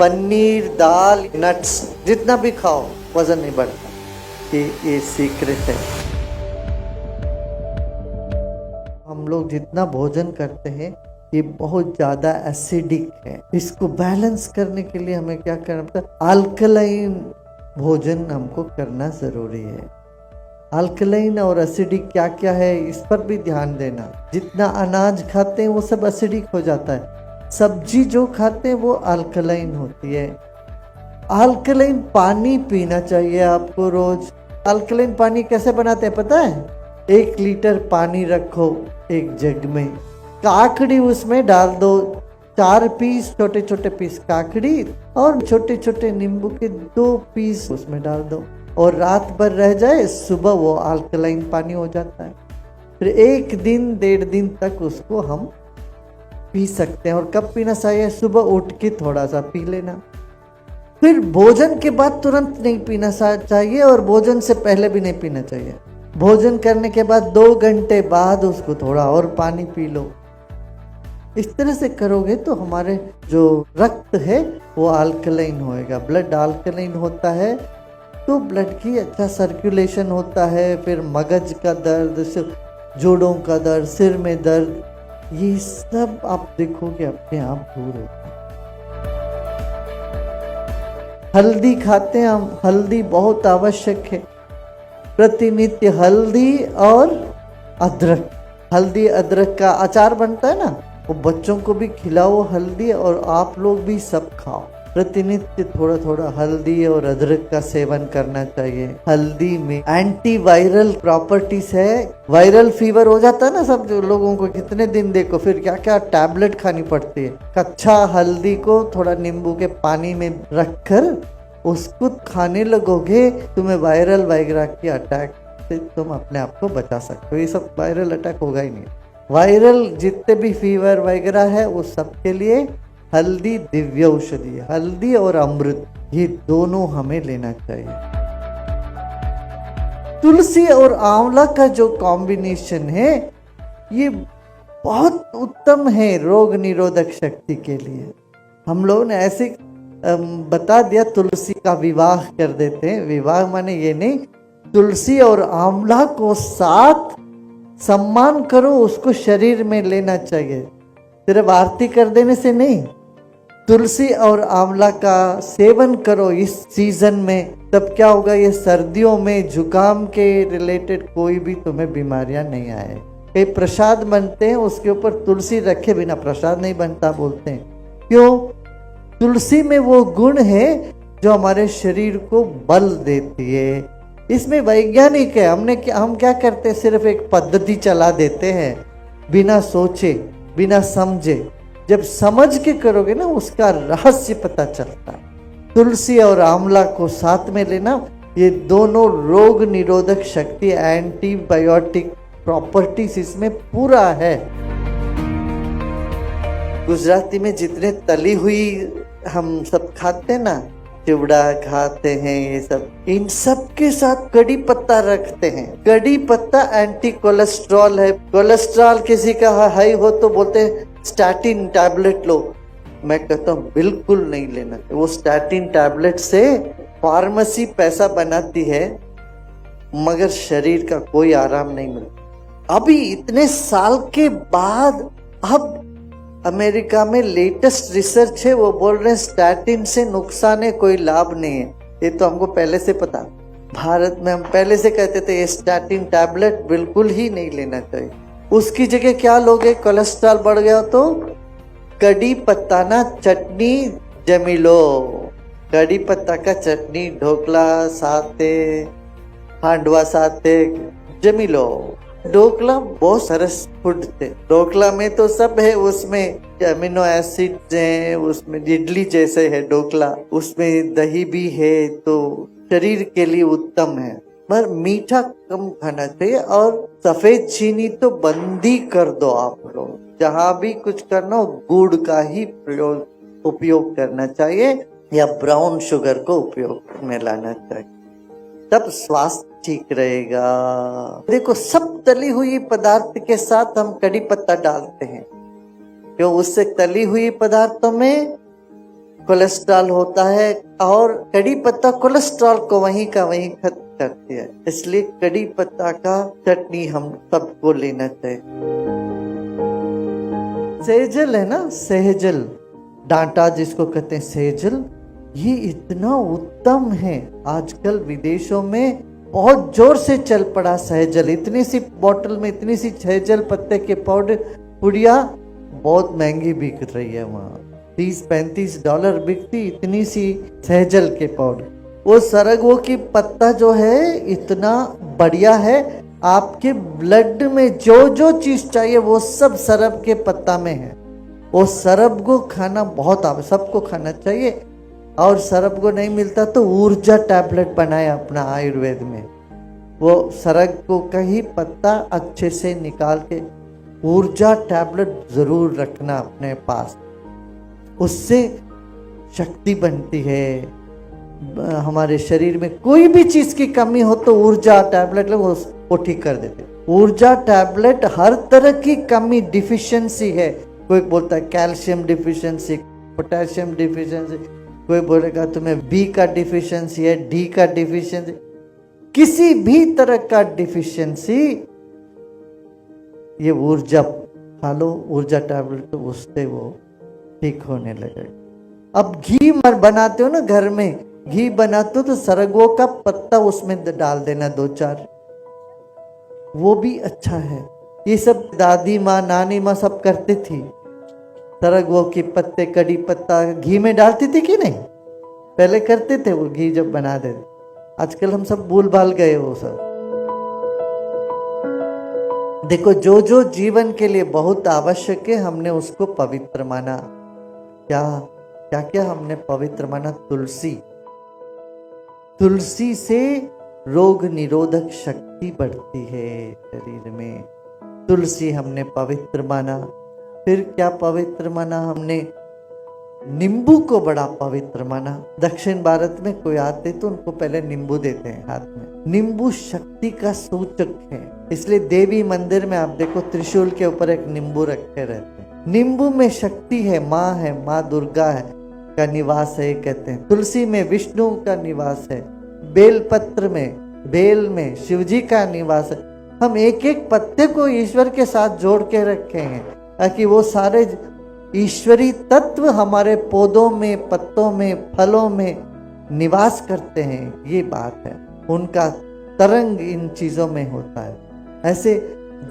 पनीर, दाल, nuts जितना भी खाओ वजन नहीं बढ़ता। ये सीक्रेट है। हम लोग जितना भोजन करते हैं ये बहुत ज्यादा एसिडिक है। इसको बैलेंस करने के लिए हमें क्या करना पड़ता है? अल्कलाइन भोजन हमको करना जरूरी है। अल्कलाइन और एसिडिक क्या क्या है इस पर भी ध्यान देना। जितना अनाज खाते हैं वो सब एसिडिक हो जाता है। सब्जी जो खाते हैं वो अल्कलाइन होती है। अल्कलाइन पानी पीना चाहिए आपको रोज। अल्कलाइन पानी कैसे बनाते हैं पता है? 1 लीटर पानी रखो एक जग में, काकड़ी उसमें डाल दो, 4 पीस छोटे छोटे पीस काकड़ी और छोटे छोटे नींबू के 2 पीस उसमें डाल दो और रात भर रह जाए, सुबह वो अल्कलाइन पानी हो जाता है। फिर 1 दिन 1.5 दिन तक उसको हम पी सकते हैं। और कब पीना चाहिए? सुबह उठ के थोड़ा सा पी लेना। फिर भोजन के बाद तुरंत नहीं पीना चाहिए और भोजन से पहले भी नहीं पीना चाहिए। भोजन करने के बाद 2 घंटे बाद उसको थोड़ा और पानी पी लो। इस तरह से करोगे तो हमारे जो रक्त है वो अल्कलाइन होएगा। ब्लड अल्कलाइन होता है तो ब्लड की अच्छा सर्कुलेशन होता है। फिर मगज का दर्द, जोड़ों का दर्द, सिर में दर्द, ये सब आप देखोगे अपने आप दूर होता है। हल्दी खाते हैं हम, हल्दी बहुत आवश्यक है। प्रतिनित्य हल्दी और अदरक, हल्दी अदरक का अचार बनता है ना, वो बच्चों को भी खिलाओ हल्दी, और आप लोग भी सब खाओ। प्रतिनित्य थोड़ा थोड़ा हल्दी और अदरक का सेवन करना चाहिए। हल्दी में एंटीवायरल प्रॉपर्टीज है। वायरल फीवर हो जाता है ना सब लोगों को, कितने दिन देखो फिर क्या क्या टैबलेट खानी पड़ती है। कच्चा हल्दी को थोड़ा नींबू के पानी में रखकर उसको खाने लगोगे, तुम्हें वायरल वगैरह की अटैक से तुम अपने आप को बचा सकते हो। ये सब वायरल अटैक होगा ही नहीं। वायरल जितने भी फीवर वगैरह है उस सब के लिए हल्दी दिव्य औषधि है। हल्दी और अमृत ये दोनों हमें लेना चाहिए। तुलसी और आंवला का जो कॉम्बिनेशन है ये बहुत उत्तम है रोग निरोधक शक्ति के लिए। हम लोग ने ऐसे बता दिया तुलसी का विवाह कर देते हैं। विवाह माने ये नहीं, तुलसी और आंवला को साथ सम्मान करो, उसको शरीर में लेना चाहिए। सिर्फ आरती कर देने से नहीं, तुलसी और आंवला का सेवन करो इस सीजन में। तब क्या होगा, ये सर्दियों में जुकाम के रिलेटेड कोई भी तुम्हें बीमारियां नहीं आए। कई प्रसाद बनते हैं उसके ऊपर तुलसी रखे बिना प्रसाद नहीं बनता बोलते हैं। क्यों? तुलसी में वो गुण है जो हमारे शरीर को बल देती है। इसमें वैज्ञानिक है। हम क्या करते हैं, सिर्फ एक पद्धति चला देते हैं बिना सोचे बिना समझे। जब समझ के करोगे ना उसका रहस्य पता चलता है। तुलसी और आंवला को साथ में लेना, ये दोनों रोग निरोधक शक्ति, एंटीबायोटिक प्रॉपर्टीज इसमें पूरा है। गुजराती में जितने तली हुई हम सब खाते हैं ना, चिवड़ा खाते हैं, ये सब, इन सब के साथ कड़ी पत्ता रखते हैं। कड़ी पत्ता एंटी कोलेस्ट्रॉल है। कोलेस्ट्रॉल किसी का हाई हो तो बोलते हैं स्टैटिन टैबलेट लो। मैं कहता हूँ बिल्कुल नहीं लेना। वो स्टैटिन टैबलेट से फार्मेसी पैसा बनाती है मगर शरीर का कोई आराम नहीं मिलता। अभी इतने साल के बाद अब अमेरिका में लेटेस्ट रिसर्च है, वो बोल रहे हैं स्टैटिन से नुकसान है, कोई लाभ नहीं है। ये तो हमको पहले से पता। भारत में हम पहले से कहते थे ये स्टैटिन टैबलेट बिल्कुल ही नहीं लेना चाहिए। उसकी जगह क्या लोगे, कोलेस्ट्रॉल बढ़ गया तो कड़ी पत्ता ना चटनी जमी लो। कड़ी पत्ता का चटनी, ढोकला साथे, हांडवा साथे जमी लो। ढोकला बहुत सरस फूड थे। ढोकला में तो सब है, उसमें अमीनो एसिड है, उसमें इडली जैसे है ढोकला, उसमें दही भी है, तो शरीर के लिए उत्तम है। पर मीठा कम खाना चाहिए और सफेद चीनी तो बंद ही कर दो। आप लोग जहाँ भी कुछ करना हो गुड़ का ही उपयोग करना चाहिए या ब्राउन शुगर को उपयोग में लाना चाहिए, तब स्वास्थ्य ठीक रहेगा। देखो सब तली हुई पदार्थ के साथ हम कड़ी पत्ता डालते हैं, क्यों? उससे तली हुई पदार्थों में कोलेस्ट्रॉल होता है और कड़ी पत्ता कोलेस्ट्रॉल को वहीं का वहीं खत्म करती है। इसलिए कड़ी पत्ता का चटनी हम सबको लेना चाहिए। सेजल है ना, सेजल डांटा जिसको कहते हैं सेजल, ये इतना उत्तम है। आजकल विदेशों में बहुत जोर से चल पड़ा सहजल। इतनी सी बोतल में इतनी सी सहजल पत्ते के पाउडर पुड़िया बहुत महंगी बिक रही है वहाँ, $30-35 बिकती इतनी सी सहजल के पाउडर। वो सरगवो की पत्ता जो है इतना बढ़िया है, आपके ब्लड में जो जो चीज चाहिए वो सब सरब के पत्ता में है। वो सरब को खाना बहुत सबको खाना चाहिए। और सरब को नहीं मिलता तो ऊर्जा टैबलेट बनाए अपना आयुर्वेद में। वो सरग को का ही पत्ता अच्छे से निकाल के ऊर्जा टैबलेट जरूर रखना अपने पास, उससे शक्ति बनती है। हमारे शरीर में कोई भी चीज की कमी हो तो ऊर्जा टैबलेट लो, वो ठीक कर देते। ऊर्जा टैबलेट हर तरह की कमी डिफिशियंसी है, कोई बोलता है कैल्शियम डिफिशियंसी, पोटेशियम डिफिशियंसी, कोई बोलेगा तुम्हें बी का डिफिशियंसी है, डी का डिफिशियंसी, किसी भी तरह का डिफिशियंसी, ये ऊर्जा खा लो, ऊर्जा टैबलेट, तो उससे वो ठीक होने लगेगा। अब घी बनाते हो ना घर में, घी बनाते हो तो सरगवो का पत्ता उसमें डाल देना 2-4, वो भी अच्छा है। ये सब दादी माँ नानी माँ सब करते थी। सरगवो के पत्ते कड़ी पत्ता घी में डालती थी कि नहीं, पहले करते थे वो घी जब बना देते। आजकल हम सब भूल भाल गए वो सब। देखो जो जो जीवन के लिए बहुत आवश्यक है हमने उसको पवित्र माना। क्या क्या क्या हमने पवित्र माना? तुलसी, तुलसी से रोग निरोधक शक्ति बढ़ती है शरीर में। तुलसी हमने पवित्र माना। फिर क्या पवित्र माना हमने? नींबू को बड़ा पवित्र माना। दक्षिण भारत में कोई आते तो उनको पहले नींबू देते हैं हाथ में। नींबू शक्ति का सूचक है, इसलिए देवी मंदिर में आप देखो त्रिशूल के ऊपर एक नींबू रखे रहते हैं। नींबू में शक्ति है, माँ दुर्गा है का निवास है कहते हैं। तुलसी में विष्णु का निवास है। बेलपत्र में, बेल में शिवजी का निवास है। हम एक एक पत्ते को ईश्वर के साथ जोड़ के रखे हैं ताकि वो सारे ईश्वरी तत्व हमारे पौधों में, पत्तों में, फलों में निवास करते हैं। ये बात है, उनका तरंग इन चीजों में होता है। ऐसे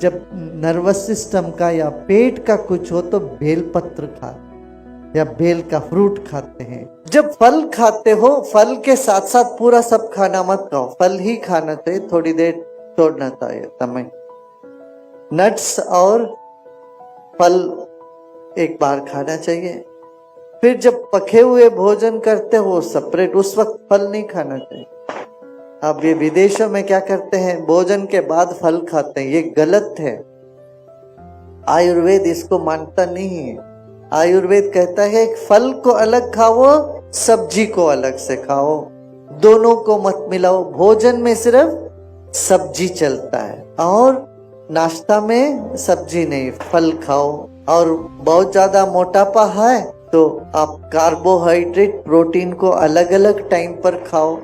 जब नर्वस सिस्टम का या पेट का कुछ हो तो बेलपत्र खाते या बेल का फ्रूट खाते हैं। जब फल खाते हो, फल के साथ साथ पूरा सब खाना मत खाओ, फल ही खाना चाहिए, थोड़ी देर छोड़ना चाहिए समय। नट्स और फल एक बार खाना चाहिए। फिर जब पके हुए भोजन करते हो सेपरेट, उस वक्त फल नहीं खाना चाहिए। अब ये विदेशों में क्या करते हैं, भोजन के बाद फल खाते हैं, ये गलत है। आयुर्वेद इसको मानता नहीं है। आयुर्वेद कहता है फल को अलग खाओ, सब्जी को अलग से खाओ, दोनों को मत मिलाओ। भोजन में सिर्फ सब्जी चलता है और नाश्ता में सब्जी नहीं, फल खाओ। और बहुत ज्यादा मोटापा है तो आप कार्बोहाइड्रेट, प्रोटीन को अलग अलग टाइम पर खाओ,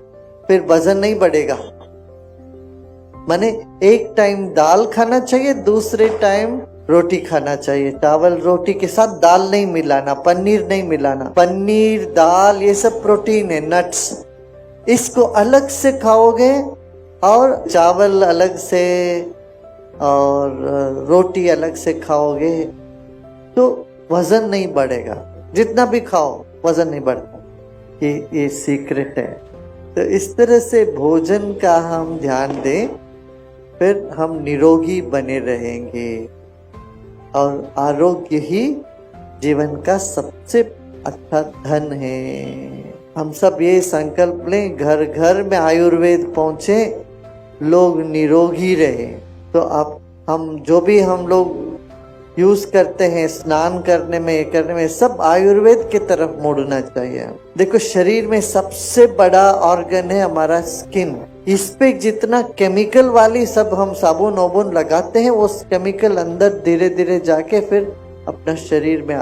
फिर वजन नहीं बढ़ेगा। माने एक टाइम दाल खाना चाहिए, दूसरे टाइम रोटी खाना चाहिए। चावल रोटी के साथ दाल नहीं मिलाना, पनीर नहीं मिलाना। पनीर, दाल ये सब प्रोटीन है, नट्स, इसको अलग से खाओगे और चावल अलग से और रोटी अलग से खाओगे तो वजन नहीं बढ़ेगा। जितना भी खाओ वजन नहीं बढ़ता। ये सीक्रेट है। तो इस तरह से भोजन का हम ध्यान दें, फिर हम निरोगी बने रहेंगे। और आरोग्य ही जीवन का सबसे अच्छा धन है। हम सब ये संकल्प लें, घर घर में आयुर्वेद पहुंचे, लोग निरोगी रहे। तो अब हम जो भी हम लोग यूज करते हैं स्नान करने में, ये करने में, सब आयुर्वेद की तरफ मुड़ना चाहिए। देखो शरीर में सबसे बड़ा ऑर्गन है हमारा स्किन। इस पे जितना केमिकल वाली सब हम साबुन वाबुन लगाते हैं, वो केमिकल अंदर धीरे धीरे जाके फिर अपना शरीर में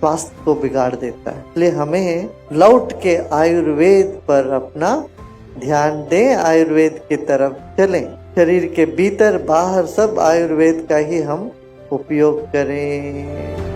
स्वास्थ्य को बिगाड़ देता है। इसलिए हमें लौट के आयुर्वेद पर अपना ध्यान दें, आयुर्वेद की तरफ चलें। शरीर के भीतर बाहर सब आयुर्वेद का ही हम उपयोग करें।